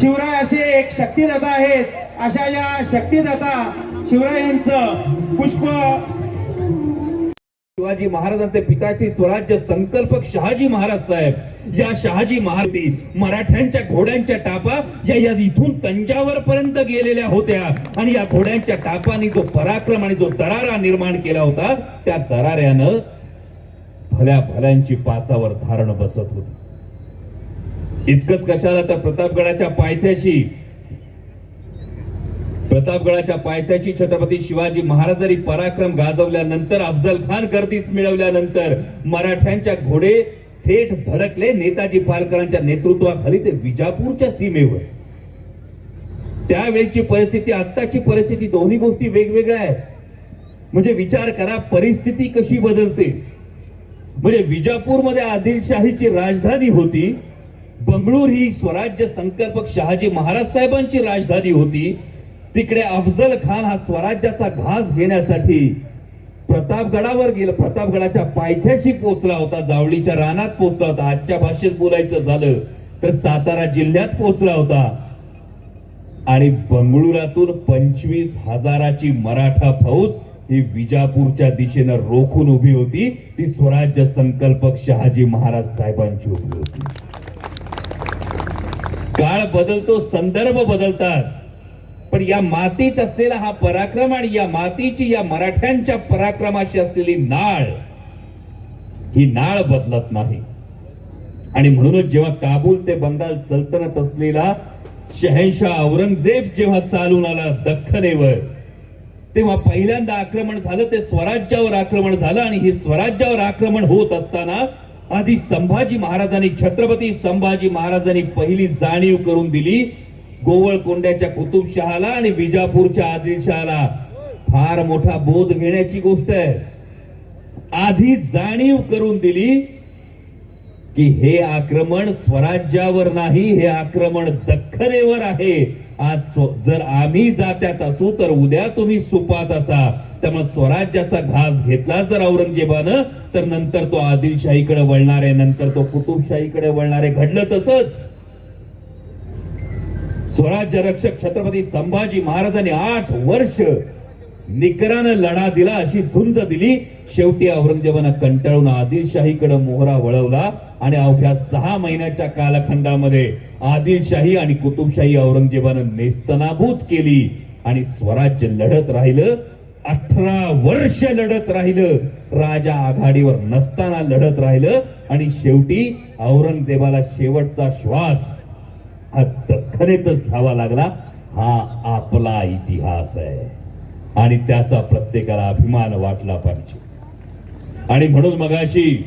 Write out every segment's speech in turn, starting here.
शिवराय असे एक शक्तिदाता आहेत. अशा या शक्तिदाता शिवरायांचं पुष्प शिवाजी महाराजांचे पिताची स्वराज्य संकल्पक शहाजी महाराज साहेब, या शहाजी महाराज मराठ्यांच्या घोड्यांच्या टापा या इथून तंजावर पर्यंत गेलेल्या होत्या आणि या घोड्यांच्या टापांनी जो पराक्रम आणि जो दरारा निर्माण केला होता, त्या दराऱ्यानं भल्या भल्यांची पाचावर धारण बसत होती. इतकंच कशाला, तर प्रतापगडाच्या पायथ्याची छत्रपती शिवाजी महाराजांनी पराक्रम गाजवल्यानंतर, अफजल खान गर्दीस मिळवल्यानंतर मराठ्यांच्या घोडे थेट धडकले नेताजी पालकरांच्या नेतृत्वाखाली ते विजापूरच्या सीमेवर. त्यावेळची परिस्थिती, आत्ताची परिस्थिती, दोन्ही गोष्टी वेगवेगळ्या आहेत. म्हणजे विचार करा परिस्थिती कशी बदलते. म्हणजे विजापूरमध्ये आदिलशाहीची राजधानी होती, बंगळूर ही स्वराज्य संकल्पक शहाजी महाराज साहेबांची राजधानी होती. तिकडे अफजल खान हा स्वराज्याचा घास घेण्यासाठी प्रतापगडावर गेला, प्रतापगडाच्या पायथ्याशी पोहोचला होता, जावळीच्या रानात पोहोचला होता. आजच्या भाषेत बोलायचं झालं तर सातारा जिल्ह्यात पोहोचला होता. आणि बंगळुरातून 25,000ची मराठा फौज ही विजापूरच्या दिशेनं रोखून उभी होती. ती स्वराज्य संकल्पक शहाजी महाराज साहेबांची उभी होती. काळ बदलतो, संदर्भ बदलतात, पण या मातीत असलेला हा पराक्रम आणि या मातीची, या मराठ्यांच्या पराक्रमाशी असलेली नाळ, ही नाळ बदलत नाही. आणि म्हणूनच जेव्हा काबूल ते बंगाल सल्तनत असलेला शहनशाह औरंगजेब जेव्हा चालून आला दख्खनेवर, तेव्हा पहिल्यांदा आक्रमण झालं ते स्वराज्यावर आक्रमण झालं. आणि हे स्वराज्यावर आक्रमण होत असताना आधी संभाजी महाराजांनी, छत्रपती संभाजी महाराजांनी पहिली जाणीव करून दिली. गोवळकोंड्याच्या कुतुबशहाला आणि विजापूरच्या आदिलशहाला फार मोठा बोध घेण्याची गोष्ट आहे. आधी जाणीव करून दिली की हे आक्रमण स्वराज्यावर नाही, हे आक्रमण दख्खनेवर आहे. आज जर आम्ही जात्यात असू तर उद्या तुम्ही सुपात असा. त्यामुळे स्वराज्याचा घास घेतला जर औरंगजेबानं, तर नंतर तो आदिलशाहीकडे वळणार आहे, नंतर तो कुतुबशाहीकडे वळणार आहे. घडलं तसंच. स्वराज्य रक्षक छत्रपती संभाजी महाराजांनी 8 वर्ष निकरानं लढा दिला, अशी झुंज दिली. शेवटी औरंगजेबानं कंटाळून आदिलशाहीकडे मोहरा वळवला आणि अवघ्या 6 महिन्याच्या कालखंडामध्ये आदिलशाही आणि कुतुबशाही औरंगजेबानं नेस्तनाबूत केली. आणि स्वराज्य लढत राहिलं, 18 वर्ष लढत राहिलं, राजा आघाडीवर नसताना लढत राहिलं. आणि शेवटी औरंगजेबाला शेवटचा श्वास हा दख्खनेतच घ्यावा लागला. हा आपला इतिहास आहे आणि त्याचा प्रत्येकाला अभिमान वाटला पाहिजे. आणि म्हणून मगाशी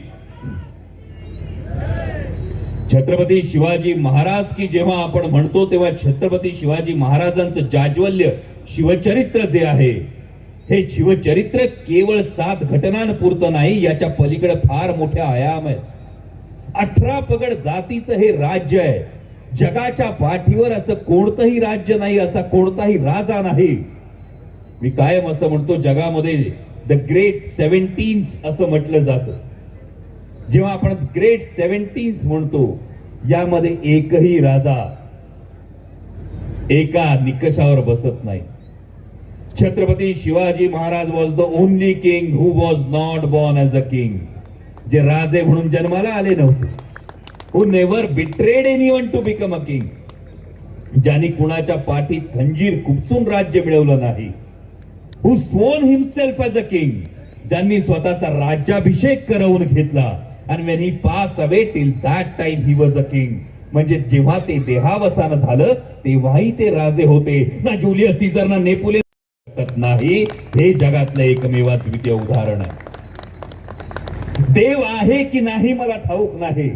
छत्रपती शिवाजी महाराज की जेव्हा आपण म्हणतो, तेव्हा छत्रपती शिवाजी महाराजांचं जाज्वल्य शिवचरित्र जे आहे, हे शिवचरित्र केवळ 7 घटनांपुरतं नाही, याच्या पलीकडे फार मोठे आयाम आहेत. 18 पगड जातीचं हे राज्य आहे. जगाच्या पाठीवर असं कोणतंही राज्य नाही, असा कोणताही राजा नाही. मी कायम असं म्हणतो, जगामध्ये द ग्रेट 17 असं म्हटलं जातं. जेव्हा आपण ग्रेट 17 म्हणतो, यामध्ये एकही राजा एका निकषावर बसत नाही. Chhatrapati Shivaji Maharaj was the only king who was not born as a king. जे राजे म्हणून जन्माला आले नव्हते. who never betrayed anyone to become a king. ज्यांनी कुणाच्या पाठीत खंजीर खुपसून राज्य मिळवलं नाही. who sworn himself as a king. ज्यांनी स्वतःचा राज्याभिषेक करवून घेतला. and when he passed away, till that time he was a king. म्हणजे जेव्हा ते देहावसान झालं तेव्हाही ते राजे होते. ना जुलियस सीझर ना नेपोलियन नाही. हे जगातलं एकमेव द्वितीय उदाहरण आहे. देव आहे की नाही मला ठाऊक नाही,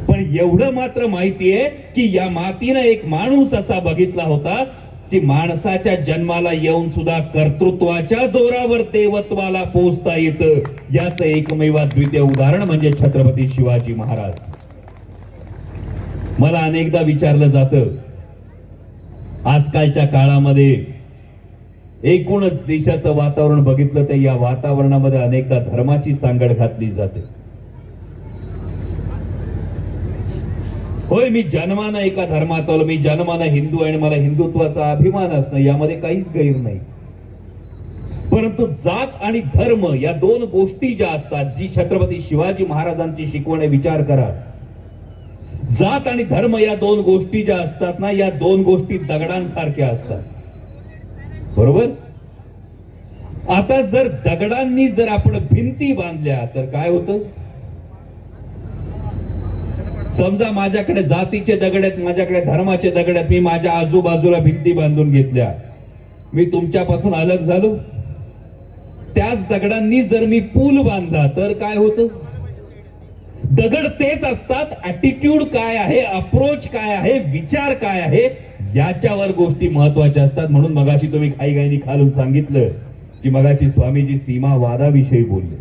पण एवढं मात्र माहितीये की या मातीनं एक माणूस असा बघितला होता की माणसाच्या जन्माला येऊन सुद्धा कर्तृत्वाच्या जोरावर देवत्वाला पोहोचता येतं. याचं एकमेव द्वितीय उदाहरण म्हणजे छत्रपती शिवाजी महाराज. मला अनेकदा विचारलं जातं, आजकालच्या काळामध्ये एकूणच देशाचं वातावरण बघितलं तर या वातावरणामध्ये अनेकदा धर्माची सांगड घातली जाते. होय, मी जन्मानं एका धर्मात आलो, मी जन्मानं हिंदू आहे आणि मला हिंदुत्वाचा अभिमान असणं यामध्ये काहीच गैर नाही. परंतु जात आणि धर्म या दोन गोष्टी ज्या असतात, जी छत्रपती शिवाजी महाराजांची शिकवण आहे, विचार करा. जात आणि धर्म या दोन गोष्टी ज्या असतात ना, या दोन गोष्टी दगडांसारख्या असतात. बरोबर. आता जर दगडांनी जर आपण भिंती बांधल्या तर काय होतं? समजा माझ्याकडे जातीचे दगड आहेत, माझ्याकडे धर्माचे दगड आहेत, मी माझ्या आजूबाजूला भिंती बांधून घेतल्या, मी तुमच्यापासून अलग झालो. त्याच दगडांनी जर मी पूल बांधला तर काय होतं? दगड तेच असतात, ऍटिट्यूड काय आहे, अप्रोच काय आहे, विचार काय आहे, याच्यावर गोष्टी महत्वाच्या असतात. म्हणून मगाशी तुम्ही घाईघाईने खालून सांगितलं की मगाशी स्वामीजी सीमावादाविषयी बोलले.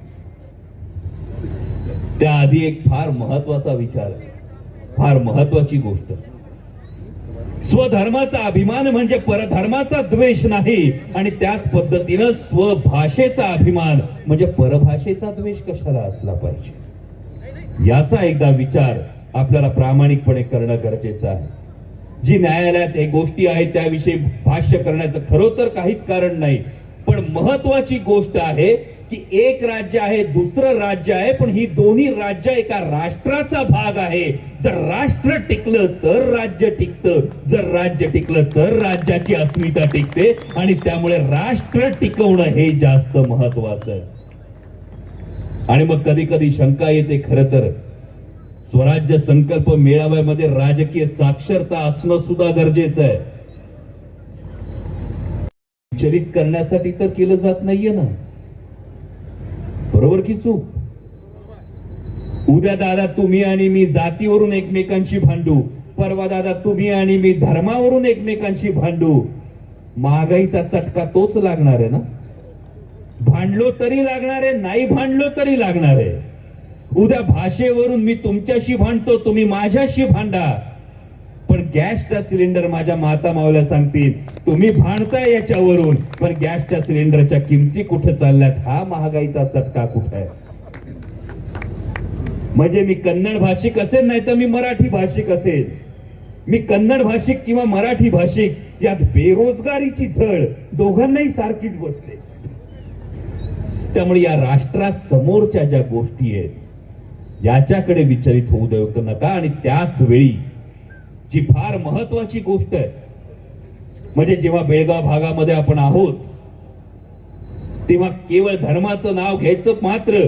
त्याआधी एक फार महत्वाचा विचार, फार महत्वाची गोष्ट, स्वधर्माचा अभिमान म्हणजे परधर्माचा द्वेष नाही, आणि त्याच पद्धतीनं स्वभाषेचा अभिमान म्हणजे परभाषेचा द्वेष कशाला असला पाहिजे, याचा एकदा विचार आपल्याला प्रामाणिकपणे करणं गरजेचं आहे. जी न्यायालयात एक गोष्टी आहेत त्याविषयी भाष्य करण्याचं खरोतर काहीच कारण नाही, पण महत्वाची गोष्ट आहे की एक राज्य आहे, दुसरं राज्य आहे, पण ही दोन्ही राज्य एका राष्ट्राचा भाग आहे. जर राष्ट्र टिकलं तर राज्य टिकतं, जर राज्य टिकलं तर राज्याची अस्मिता टिकते, आणि त्यामुळे राष्ट्र टिकवणं हे जास्त महत्वाचं आहे. आणि मग कधी कधी शंका येते, खरं तर स्वराज्य संकल्प मेळाव्यामध्ये राजकीय साक्षरता असणं सुद्धा गरजेचं आहे. विचलित करण्यासाठी तर केलं जात नाहीये ना, बरोबर की चूक? उद्या दादा तुम्ही आणि मी जातीवरून एकमेकांशी भांडू, परवा दादा तुम्ही आणि मी धर्मावरून एकमेकांशी भांडू, महागाईचा चटका तोच लागणार आहे ना. भांडलो तरी लागणार आहे, नाही भांडलो तरी लागणार आहे. उद्या भाषेवरून मी तुमच्याशी भांडतो, तुम्ही माझ्याशी भांडा, पण गॅसचा सिलेंडर माझ्या माता मावल्या सांगतील तुम्ही भांडताय याच्यावरून, पण गॅसच्या सिलेंडरच्या किमती कुठे चालल्यात, हा महागाईचा चटका कुठे आहे. म्हणजे मी कन्नड भाषिक असेल, नाही तर मी मराठी भाषिक असेल, मी कन्नड भाषिक किंवा मराठी भाषिक, यात बेरोजगारीची झळ दोघांनाही सारखीच बसते. त्यामुळे या राष्ट्रासमोरच्या ज्या गोष्टी आहेत याच्याकडे विचलित होऊ देऊ नका. आणि त्याच वेळी जी फार महत्वाची गोष्ट आहे, म्हणजे जेव्हा बेळगाव भागामध्ये आपण आहोत तेव्हा केवळ धर्माचं नाव घ्यायचं मात्र,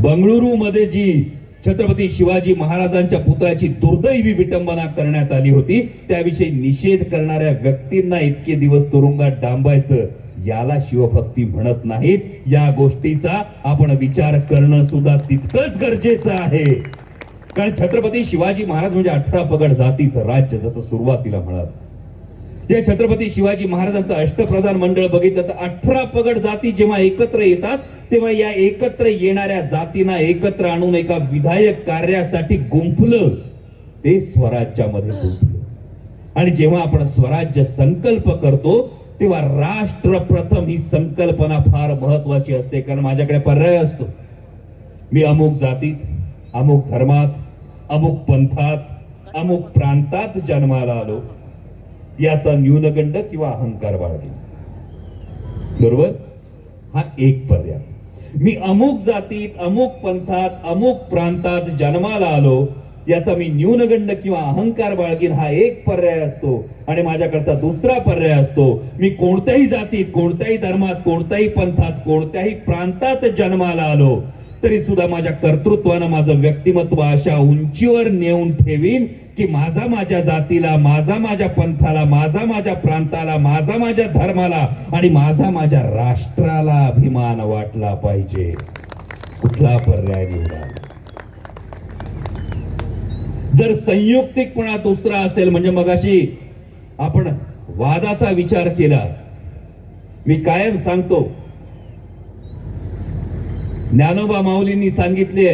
बंगळुरू मध्ये जी छत्रपती शिवाजी महाराजांच्या पुतळ्याची दुर्दैवी विटंबना करण्यात आली होती त्याविषयी निषेध करणाऱ्या व्यक्तींना इतके दिवस तुरुंगात डांबायचं, याला शिवभक्ती म्हणत नाहीत. या गोष्टीचा आपण विचार करणं सुद्धा तितकंच गरजेचं आहे. कारण छत्रपती शिवाजी महाराज म्हणजे 18 पगड जातीचं राज्य, जसं सुरुवातीला म्हणाल. जे छत्रपती शिवाजी महाराजांचं अष्टप्रधान मंडळ बघितलं तर 18 पगड जाती जेव्हा एकत्र येतात तेव्हा या एकत्र येणाऱ्या जातींना एकत्र आणून एका विधायक कार्यासाठी गुंफलं, ते स्वराज्यामध्ये गुंफलं. आणि जेव्हा आपण स्वराज्य संकल्प करतो तेव्हा राष्ट्र प्रथम ही संकल्पना फार महत्वाची असते. कारण माझ्याकडे पर्याय असतो, मी अमुक जातीत, अमुक धर्मात, अमुक पंथात, अमुक प्रांतात जन्माला आलो, याचा न्यूनगंड किंवा अहंकार बाळगेल. बरोबर, हा एक पर्याय. मी अमुक जातीत, अमुक पंथात, अमुक प्रांतात जन्माला आलो, याचा मी न्यूनगंड किंवा अहंकार बाळगीन, हा एक पर्याय असतो. आणि माझ्याकडचा दुसरा पर्याय असतो, मी कोणत्याही जातीत, कोणत्याही धर्मात, कोणत्याही पंथात, कोणत्याही प्रांतात जन्माला आलो तरी सुद्धा माझ्या कर्तृत्वानं माझं व्यक्तिमत्व अशा उंचीवर नेऊन ठेवीन की माझा माझ्या जातीला, माझा माझ्या पंथाला, माझा माझ्या प्रांताला, माझा माझ्या धर्माला आणि माझा माझ्या राष्ट्राला अभिमान वाटला पाहिजे. कुठला पर्याय निवडा? जर संयुक्तिकपणा दुसरा असेल, म्हणजे मगाशी आपण वादाचा विचार केला, मी कायम सांगतो, ज्ञानोबा माऊलींनी सांगितले,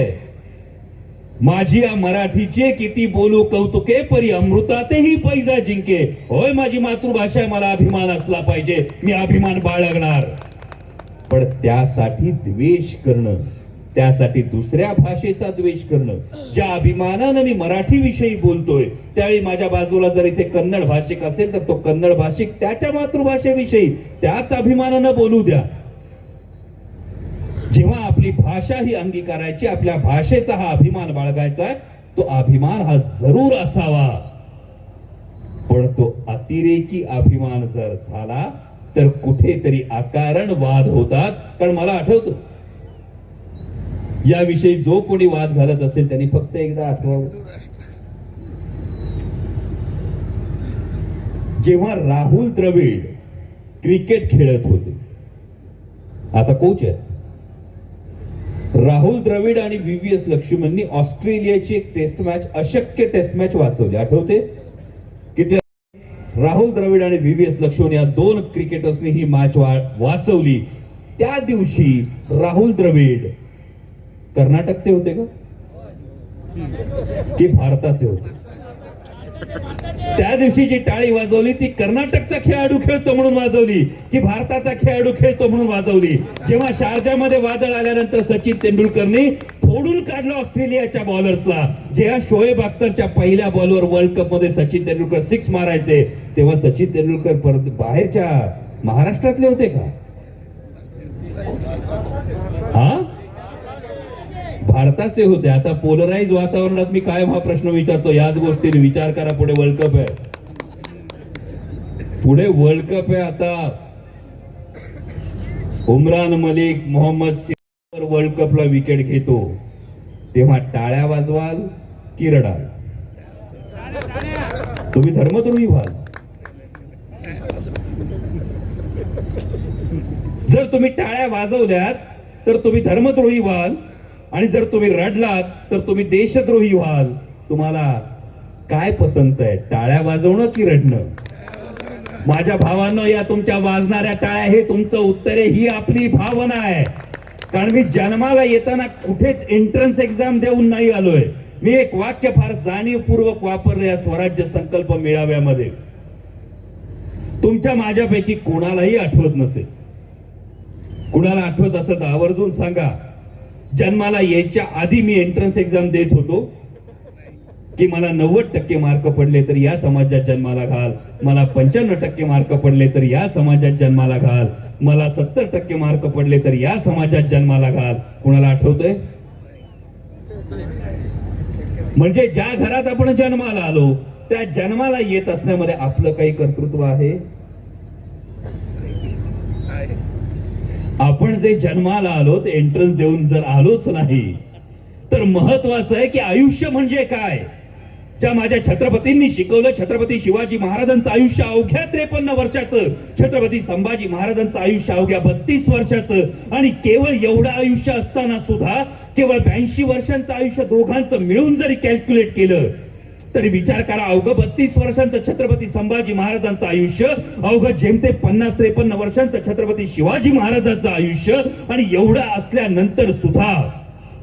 माझी या मराठीचे किती बोलू कौतुके, परी अमृतातेही पैजा जिंके. होय, माझी मातृभाषा आहे, मला अभिमान असला पाहिजे, मी अभिमान बाळगणार. पण त्यासाठी द्वेष करणं त्यासाठी दुसऱ्या भाषेचा द्वेष करणं. ज्या अभिमानानं मी मराठी विषयी बोलतोय त्यावेळी माझ्या बाजूला जर इथे कन्नड भाषिक असेल तर तो कन्नड भाषिक त्याच्या मातृभाषेविषयी त्याच अभिमानानं बोलू द्या. जेव्हा आपली भाषा ही अंगीकारायची, आपल्या भाषेचा हा अभिमान बाळगायचा, तो अभिमान हा जरूर असावा. पण तो अतिरेकी अभिमान जर झाला तर कुठेतरी अकारण वाद होतात. कारण मला आठवतं, याविषयी जो कोणी वाद घालत असेल त्यांनी फक्त एकदा आठवावं, जेव्हा राहुल द्रविड क्रिकेट खेळत होते, आता कोच आहे, राहुल द्रविड आणि व्हीव्हीएस लक्ष्मणनी ऑस्ट्रेलियाची एक टेस्ट मॅच, अशक्य टेस्ट मॅच वाचवली. आठवते की ते राहुल द्रविड आणि व्हीव्हीएस लक्ष्मण या दोन क्रिकेटर्सनी ही मॅच वाचवली. त्या दिवशी राहुल द्रविड कर्नाटकचे होते का की भारताचे होते? त्या दिवशी जी टाळी वाजवली ती कर्नाटकचा खेळाडू खेळतो म्हणून वाजवली की भारताचा खेळाडू खेळतो म्हणून वाजवली? जेव्हा शारजामध्ये वादळ आल्यानंतर सचिन तेंडुलकरने फोडून काढलं ऑस्ट्रेलियाच्या बॉलर्सला, जेव्हा शोएब अख्तरच्या पहिल्या बॉलवर वर्ल्ड कप मध्ये सचिन तेंडुलकर 6 मारायचे, तेव्हा सचिन तेंडुलकर परत बाहेरच्या महाराष्ट्रातले होते का? हा, भारताचे होते. आता पोलराइज वातावरणात मी कायम हा प्रश्न विचारतो, याच गोष्टीने विचार करा. पुढे वर्ल्ड कप आहे, पुढे वर्ल्ड कप आहे. आता उमरान मलिक, मोहम्मद सिराज वर्ल्ड कपला विकेट घेतो, तेव्हा टाळ्या वाजवाल की रडाल? तुम्ही धर्मद्रोही व्हाल. जर तुम्ही टाळ्या वाजवल्यात तर तुम्ही धर्मद्रोही व्हाल, आणि जर तुम्ही रडलात तर तुम्ही देशद्रोही व्हाल. तुम्हाला काय पसंत आहे, टाळ्या वाजवणं की रडणं? माझ्या भावांनो, या तुमच्या वाजणाऱ्या टाळ्या हे तुमचं उत्तर आहे, ही आपली भावना आहे. कारण मी जन्माला येताना कुठेच एंट्रन्स एक्झाम देऊन नाही आलोय. मी एक वाक्य फार जाणीवपूर्वक वापरलं या स्वराज्य संकल्प मेळाव्यामध्ये. तुमच्या माझ्यापैकी कोणालाही आठवत नसेल, कुणाला आठवत असेल तर आवर्जून सांगा. जन्माला यायच्या आधी मी एंट्रन्स एक्झाम देत होतो की मला 90% मार्क पडले तर या समाजात जन्माला घाल, मला 95% मार्क पडले तर या समाजात जन्माला घाल, मला 70% मार्क पडले तर या समाजात जन्माला घाल. कुणाला आठवतंय? म्हणजे ज्या घरात आपण जन्माला आलो त्या जन्माला येत असण्यामध्ये आपलं काही कर्तृत्व आहे? आपण जे जन्माला आलो ते एंट्रन्स देऊन जर आलोच नाही तर महत्वाचं आहे की आयुष्य म्हणजे काय? ज्या माझ्या छत्रपतींनी शिकवलं, छत्रपती शिवाजी महाराजांचं आयुष्य अवघ्या 53 वर्षाचं, छत्रपती संभाजी महाराजांचं आयुष्य अवघ्या 32 वर्षाचं, आणि केवळ एवढं आयुष्य असताना सुद्धा केवळ 82 वर्षांचं आयुष्य दोघांचं मिळून जरी कॅल्क्युलेट केलं तरी विचार करा, अवघं 32 वर्षांचं छत्रपती संभाजी महाराजांचं आयुष्य, अवघं जेमते 50-53 वर्षांचं छत्रपती शिवाजी महाराजांचं आयुष्य, आणि एवढं असल्यानंतर सुद्धा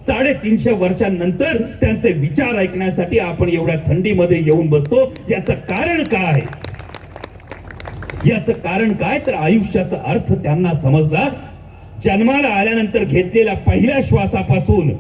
350 वर्षांनंतर त्यांचे विचार ऐकण्यासाठी आपण एवढ्या थंडीमध्ये येऊन बसतो. याचं कारण काय? याचं कारण काय तर आयुष्याचा अर्थ त्यांना समजला. जन्माला आल्यानंतर घेतलेल्या पहिल्या श्वासापासून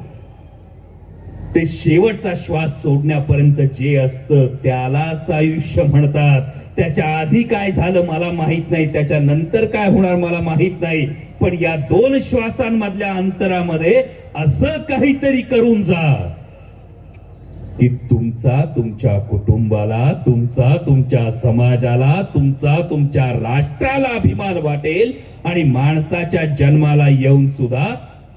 ते शेवटचा श्वास सोडण्यापर्यंत जे असतं त्यालाच आयुष्य म्हणतात. त्याच्या आधी काय झालं मला माहित नाही, त्याच्या नंतर काय होणार मला माहित नाही, पण या 2 श्वासांमधल्या अंतरामध्ये असं काहीतरी करून जा की तुमचा तुमच्या कुटुंबाला, तुमचा तुमच्या समाजाला, तुमचा तुमच्या राष्ट्राला अभिमान वाटेल, आणि माणसाच्या जन्माला येऊन सुद्धा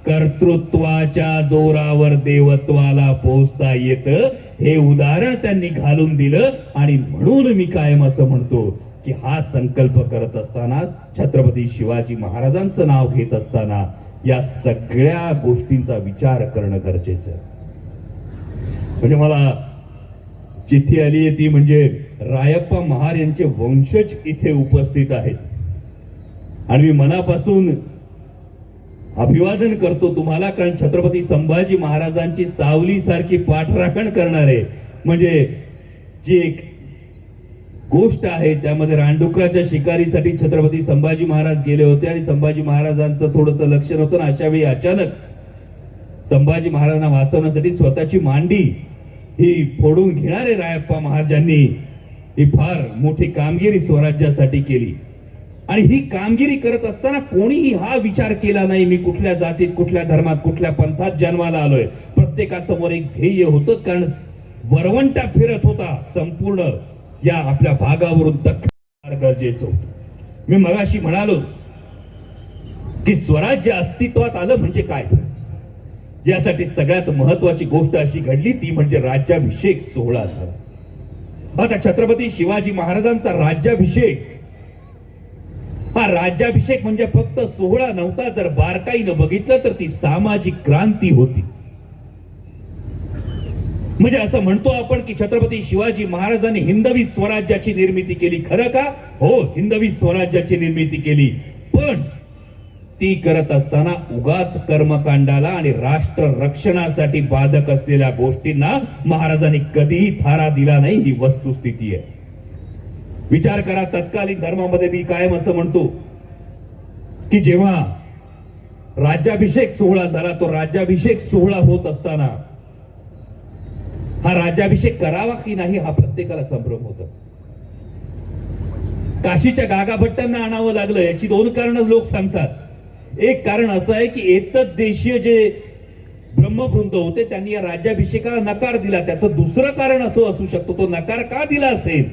कर्तृत्वाच्या जोरावर देवत्वाला पोहोचता येतं. हे उदाहरण त्यांनी घालून दिलं. आणि म्हणून मी कायम असं म्हणतो की हा संकल्प करत असताना, छत्रपती शिवाजी महाराजांचं नाव घेत असताना या सगळ्या गोष्टींचा विचार करणं गरजेचं आहे. म्हणजे मला चिठ्ठी आली आहे ती म्हणजे रायप्पा महार यांचे वंशज इथे उपस्थित आहेत, आणि मी मनापासून अभिवादन करतो तुम्हाला, कारण छत्रपती संभाजी महाराजांची सावली सारखी पाठराखण करणारे, म्हणजे जी एक गोष्ट आहे त्यामध्ये रानडुकराच्या शिकारीसाठी छत्रपती संभाजी महाराज गेले होते आणि संभाजी महाराजांचं थोडंसं लक्ष नव्हतं, अशा वेळी अचानक संभाजी महाराजांना वाचवण्यासाठी स्वतःची मांडी ही फोडून घेणारे रायप्पा महाराजांनी ही फार मोठी कामगिरी स्वराज्यासाठी केली. आणि ही कामगिरी करत असताना कोणीही हा विचार केला नाही मी कुठल्या जातीत, कुठल्या धर्मात, कुठल्या पंथात जन्माला आलोय. प्रत्येकासमोर एक ध्येय होतं, कारण वरवंटा फिरत होता संपूर्ण या आपल्या भागावरून दख्खन गरजेचं होतं. मी मगाशी म्हणालो की स्वराज्य अस्तित्वात आलं म्हणजे काय झालं. यासाठी सगळ्यात महत्वाची गोष्ट अशी घडली ती म्हणजे राज्याभिषेक सोहळा झाला. आता छत्रपती शिवाजी महाराजांचा राज्याभिषेक हा राज्याभिषेक म्हणजे फक्त सोहळा नव्हता, जर बारकाईनं बघितलं तर ती सामाजिक क्रांती होती. म्हणजे असं म्हणतो आपण की छत्रपती शिवाजी महाराजांनी हिंदवी स्वराज्याची निर्मिती केली. खरं का? हो, हिंदवी स्वराज्याची निर्मिती केली. पण ती करत असताना उगाच कर्मकांडाला आणि राष्ट्र रक्षणासाठी बाधक असलेल्या गोष्टींना महाराजांनी कधीही थारा दिला नाही. ही वस्तुस्थिती आहे. विचार करा, तत्कालीन धर्मामध्ये मी कायम असं म्हणतो की जेव्हा राज्याभिषेक सोहळा झाला, तो राज्याभिषेक सोहळा होत असताना हा राज्याभिषेक करावा की नाही हा प्रत्येकाला संभ्रम होता. काशीच्या गागाभट्टांना आणावं लागलं. याची दोन कारणं लोक सांगतात. एक कारण असं आहे की एतद देशीय जे ब्रह्मवृंद होते त्यांनी या राज्याभिषेकाला नकार दिला. त्याचं दुसरं कारण असं असू शकतो. तो नकार का दिला असेल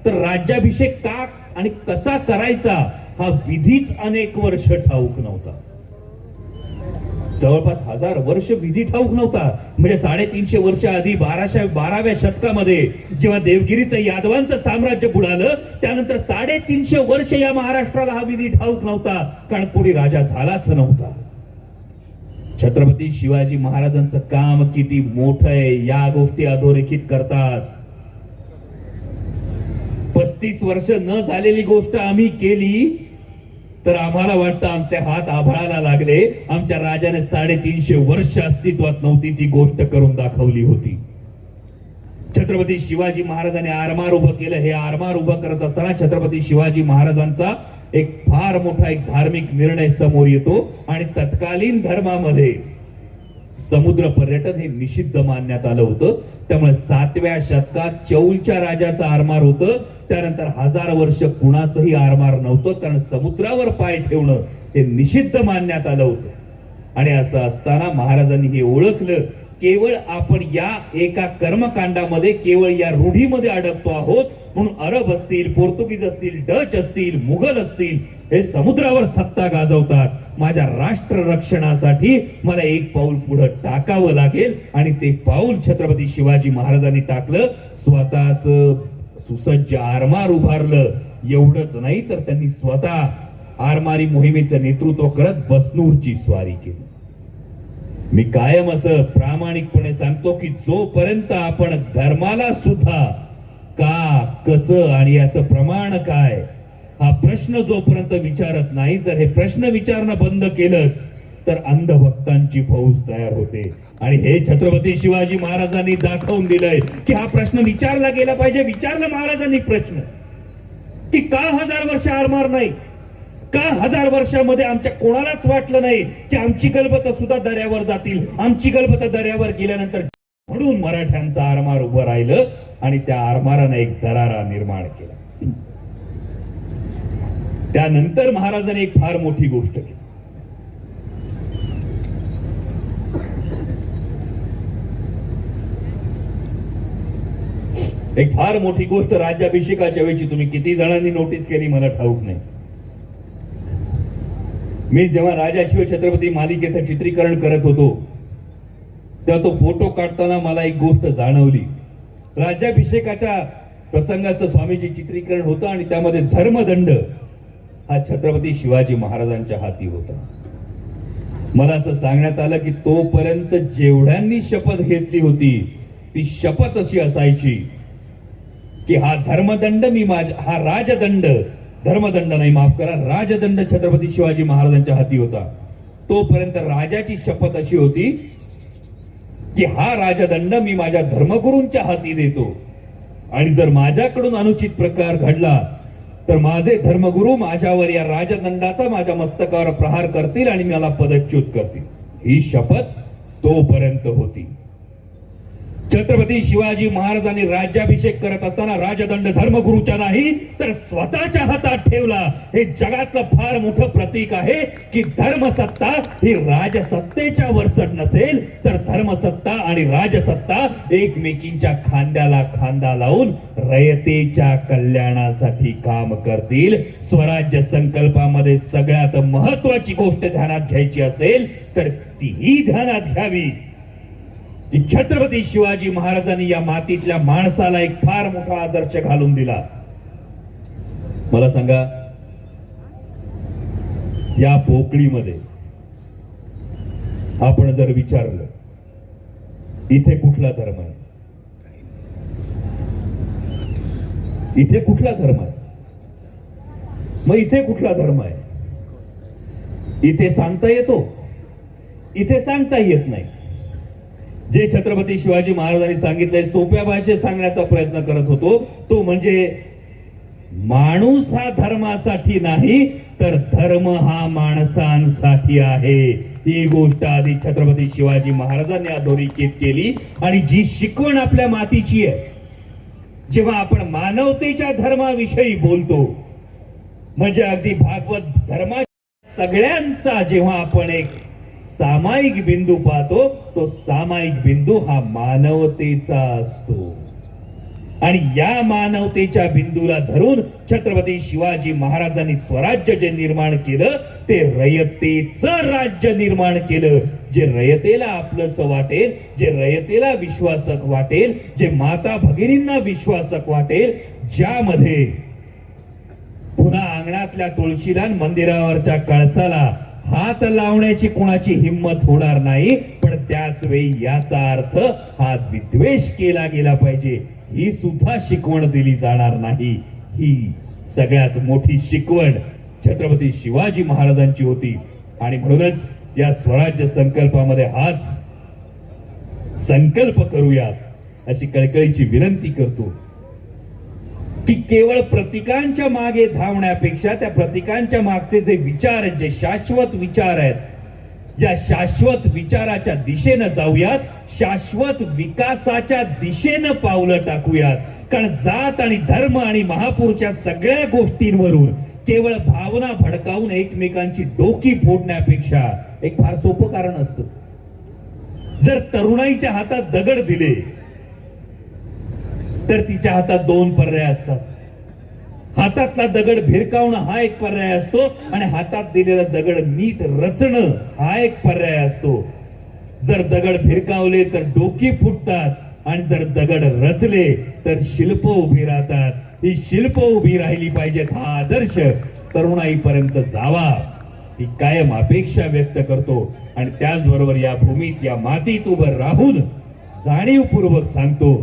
तर राज्याभिषेक का आणि कसा करायचा हा विधीच अनेक वर्ष ठाऊक नव्हता. जवळपास 1000 वर्ष विधी ठाऊक नव्हता. म्हणजे 350 वर्ष आधी 12व्या शतकामध्ये जेव्हा देवगिरीचं यादवांचं साम्राज्य बुडालं त्यानंतर 350 वर्ष या महाराष्ट्राला हा विधी ठाऊक नव्हता, कारण कोणी राजा झालाच नव्हता. छत्रपती शिवाजी महाराजांचं काम किती मोठं आहे या गोष्टी अधोरेखित करतात. 35 वर्ष न झालेली गोष्ट आम्ही केली तर आम्हाला वाटतं आमचे हात आभाळाला लागले. आमच्या राजाने 350 वर्ष अस्तित्वात नव्हती ती गोष्ट करून दाखवली होती. छत्रपती शिवाजी महाराजांनी आरमार उभं केलं. हे आरमार उभं करत असताना छत्रपती शिवाजी महाराजांचा एक फार मोठा एक धार्मिक निर्णय समोर येतो आणि तत्कालीन धर्मामध्ये समुद्र पर्यटन हे निषिद्ध मानण्यात आलं होतं. त्यामुळे 7व्या शतकात चौलच्या राजाचं आरमार होतं. त्यानंतर 1000 वर्ष कुणाचंही आरमार नव्हतं, कारण समुद्रावर पाय ठेवणं हे निषिद्ध मानण्यात आलं होतं. आणि असं असताना महाराजांनी हे ओळखलं केवळ आपण या एका कर्मकांडामध्ये केवळ या रूढीमध्ये अडकतो आहोत. म्हणून अरब असतील, पोर्तुगीज असतील, डच असतील, मुघल असतील हे समुद्रावर सत्ता गाजवतात. माझ्या राष्ट्र रक्षणासाठी मला एक पाऊल पुढे टाकावं लागेल आणि ते पाऊल छत्रपती शिवाजी महाराजांनी टाकलं. स्वतःच सुसज्ज आरमार उभारलं. एवढंच नाही तर त्यांनी स्वतः आरमारी मोहिमेचं नेतृत्व करत बसनूरची स्वारी केली. मी कायम असं प्रामाणिकपणे सांगतो की जोपर्यंत आपण धर्माला सुद्धा का, कसं आणि याचं प्रमाण काय हा प्रश्न जोपर्यंत विचारत नाही, जर हे प्रश्न विचारणं बंद केलं तर अंधभक्तांची फौज तयार होते. आणि हे छत्रपती शिवाजी महाराजांनी दाखवून दिलंय की हा प्रश्न विचारला गेला पाहिजे. विचारलं महाराजांनी प्रश्न की का 1000 वर्ष आरमार नाही, का 1000 वर्षामध्ये आमच्या कोणालाच वाटलं नाही की आमची गलबत सुद्धा दर्यावर जातील. आमची गलबत दर्यावर गेल्यानंतर म्हणून मराठ्यांचं आरमार उभं राहिलं आणि त्या आरमाराने एक दरारा निर्माण केला. त्यानंतर महाराजांनी एक फार मोठी गोष्ट केली. एक फार मोठी गोष्ट राज्याभिषेकाच्या वेळी तुम्ही किती जणांनी नोटीस केली मला ठाऊक नाही. मी जेव्हा राजा शिव छत्रपती मालिकेचं चित्रीकरण करत होतो तेव्हा तो फोटो काढताना मला एक गोष्ट जाणवली. राज्याभिषेकाच्या प्रसंगाचं स्वामीजी चित्रीकरण होतं आणि त्यामध्ये धर्मदंड हा छत्रपती शिवाजी महाराजांच्या हाती होता. मला असं सांगण्यात आलं की तोपर्यंत जेवढ्यांनी शपथ घेतली होती ती शपथ अशी असायची की हा धर्मदंड हा राजदंड, धर्मदंड नाही माफ करा, राजदंड छत्रपती शिवाजी महाराजांच्या हाती होता. तोपर्यंत राजाची शपथ अशी होती की हा राजदंड मी माझ्या धर्मगुरूंच्या हाती देतो आणि जर माझ्याकडून अनुचित प्रकार घडला तर माझे धर्मगुरू माझ्यावर या राजदंडाचा माझ्या मस्तकावर प्रहार करतील आणि मला पदच्युत करतील. ही शपथ तोपर्यंत होती. छत्रपती शिवाजी महाराजांनी राज्याभिषेक करत असताना राजदंड धर्मगुरूच्या नाही तर स्वतःच्या हातात ठेवला. हे जगातलं फार मोठं प्रतीक आहे की धर्मसत्ता ही राजसत्तेच्या वर चढ नसेल तर धर्मसत्ता आणि राजसत्ता एकमेकींच्या खांद्याला खांदा लावून रयतेच्या कल्याणासाठी काम करतील. स्वराज्य संकल्पामध्ये सगळ्यात महत्वाची गोष्ट ध्यानात घ्यायची असेल तर तीही ध्यानात घ्यावी की छत्रपती शिवाजी महाराजांनी या मातीतल्या माणसाला एक फार मोठा आदर्श घालून दिला. मला सांगा, या पोकळीमध्ये आपण जर विचारलं इथे कुठला धर्म आहे, इथे कुठला धर्म आहे, मग इथे कुठला धर्म आहे, इथे सांगता येतो, इथे सांगता येत नाही. जे छत्रपती शिवाजी महाराजांनी सांगितलंय सोप्या भाषेत सांगण्याचा प्रयत्न करत होतो तो म्हणजे माणूस हा धर्मासाठी नाही तर धर्म हा माणसांसाठी आहे. ही गोष्ट आधी छत्रपती शिवाजी महाराजांनी अधोरेखित केली आणि जी शिकवण आपल्या मातीची आहे. जेव्हा आपण मानवतेच्या धर्माविषयी बोलतो म्हणजे अगदी भागवत धर्मा सगळ्यांचा जेव्हा आपण एक सामायिक बिंदू पाहतो तो सामायिक बिंदू हा मानवतेचा असतो आणि या मानवतेच्या बिंदूला धरून छत्रपती शिवाजी महाराजांनी स्वराज्य जे निर्माण केलं ते रयतेचं राज्य निर्माण केलं. जे रयतेला आपलंसं वाटेल, जे रयतेला विश्वासक वाटेल, जे माता भगिनींना विश्वासक वाटेल, ज्यामध्ये पुन्हा अंगणातल्या तुळशीला मंदिरावरच्या कळसाला हात लावण्याची कोणाची हिंमत होणार नाही. पण त्याच वेळी याचा अर्थ हा विद्वेष केला गेला पाहिजे ही सुद्धा शिकवण दिली जाणार नाही. ही सगळ्यात मोठी शिकवण छत्रपती शिवाजी महाराजांची होती आणि म्हणूनच या स्वराज्य संकल्पामध्ये हाच संकल्प करूयात अशी कळकळीची विनंती करतो की केवळ प्रतीकांच्या मागे धावण्यापेक्षा त्या प्रतीकांच्या मागचे जे विचार आहेत, जे शाश्वत विचार आहेत, या शाश्वत विचाराच्या दिशेनं जाऊयात, शाश्वत विकासाच्या दिशेनं पावलं टाकूयात. कारण जात आणि धर्म आणि महापूरच्या सगळ्या गोष्टींवरून केवळ भावना भडकावून एकमेकांची डोकी फोडण्यापेक्षा एक फार सोपं कारण असतं. जर तरुणाईच्या हातात दगड दिले तर तिच्या हातात दोन पर्याय असतात. हातातला दगड भिरकावणं हा एक पर्याय असतो आणि हातात दिलेला दगड नीट रचणं हा एक पर्याय असतो. जर दगड भिरकावले तर डोकी फुटतात आणि जर दगड रचले तर शिल्प उभी राहतात. ही शिल्प उभी राहिली पाहिजेत हा आदर्श तरुणाईपर्यंत जावा ही कायम अपेक्षा व्यक्त करतो. आणि त्याचबरोबर या भूमीत या मातीत उभं राहून जाणीवपूर्वक सांगतो,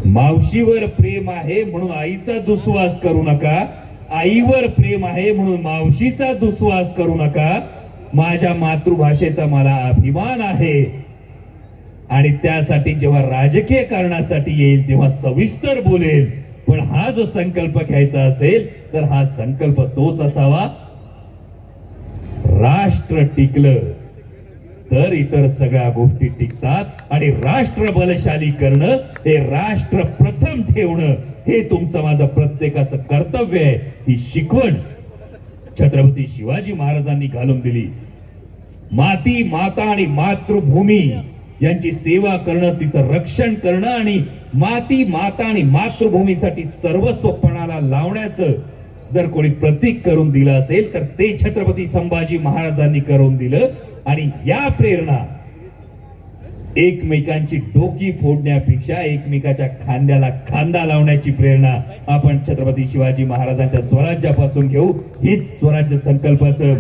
मावशीवर प्रेम आहे म्हणून आईचा दुस्वास करू नका, आईवर प्रेम आहे म्हणून मावशीचा दुस्वास करू नका. माझ्या मातृभाषेचा मला अभिमान आहे आणि त्यासाठी जेव्हा राजकीय कारणासाठी येईल तेव्हा सविस्तर बोलेल. पण हा जो संकल्प घ्यायचा असेल तर हा संकल्प तोच असावा, राष्ट्र टिकलं तर इतर सगळ्या गोष्टी टिकतात आणि राष्ट्र बलशाली करणं हे राष्ट्र प्रथम ठेवणं हे तुमचं माझं प्रत्येकाचं कर्तव्य आहे. ही शिकवण छत्रपती शिवाजी महाराजांनी घालून दिली. माती, माता आणि मातृभूमी यांची सेवा करणं, तिचं रक्षण करणं आणि माती, माता आणि मातृभूमीसाठी सर्वस्वपणाला लावण्याचं जर कोणी प्रतीक करून दिलं असेल तर ते छत्रपती संभाजी महाराजांनी करून दिलं. आणि या प्रेरणा एकमेकांची डोकी फोडण्यापेक्षा एकमेकाच्या खांद्याला खांदा लावण्याची प्रेरणा आपण छत्रपती शिवाजी महाराजांच्या स्वराज्यापासून घेऊ. हीच स्वराज्य संकल्पाचं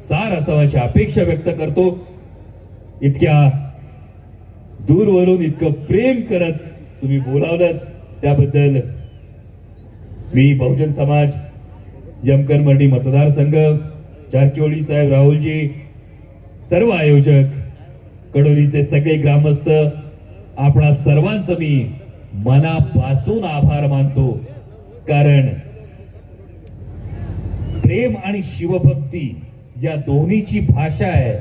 सार असावं अशी अपेक्षा व्यक्त करतो. इतक्या दूरवरून इतकं प्रेम करत तुम्ही बोलावलं त्याबद्दल मी बहुजन समाज यमकर मंडी मतदारसंघ, जारकिहोळी साहेब, राहुलजी, सर्व आयोजक, कडोलीचे सगळे ग्रामस्थ, आपणा सर्वांचं मी मनापासून आभार मानतो. कारण प्रेम आणि शिवभक्ती या दोन्हीची भाषा आहे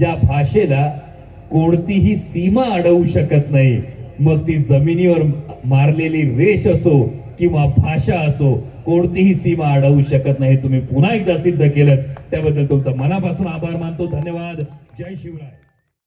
या भाषेला कोणतीही सीमा अडवू शकत नाही. मग ती जमिनीवर मारलेली रेष असो किंवा भाषा असो, कोणतीही सीमा अडवू शकत नाही. तुम्ही पुन्हा एकदा सिद्ध केलं, त्याबद्दल तुमचा मनापासून आभार मानतो. धन्यवाद. जय शिवराय.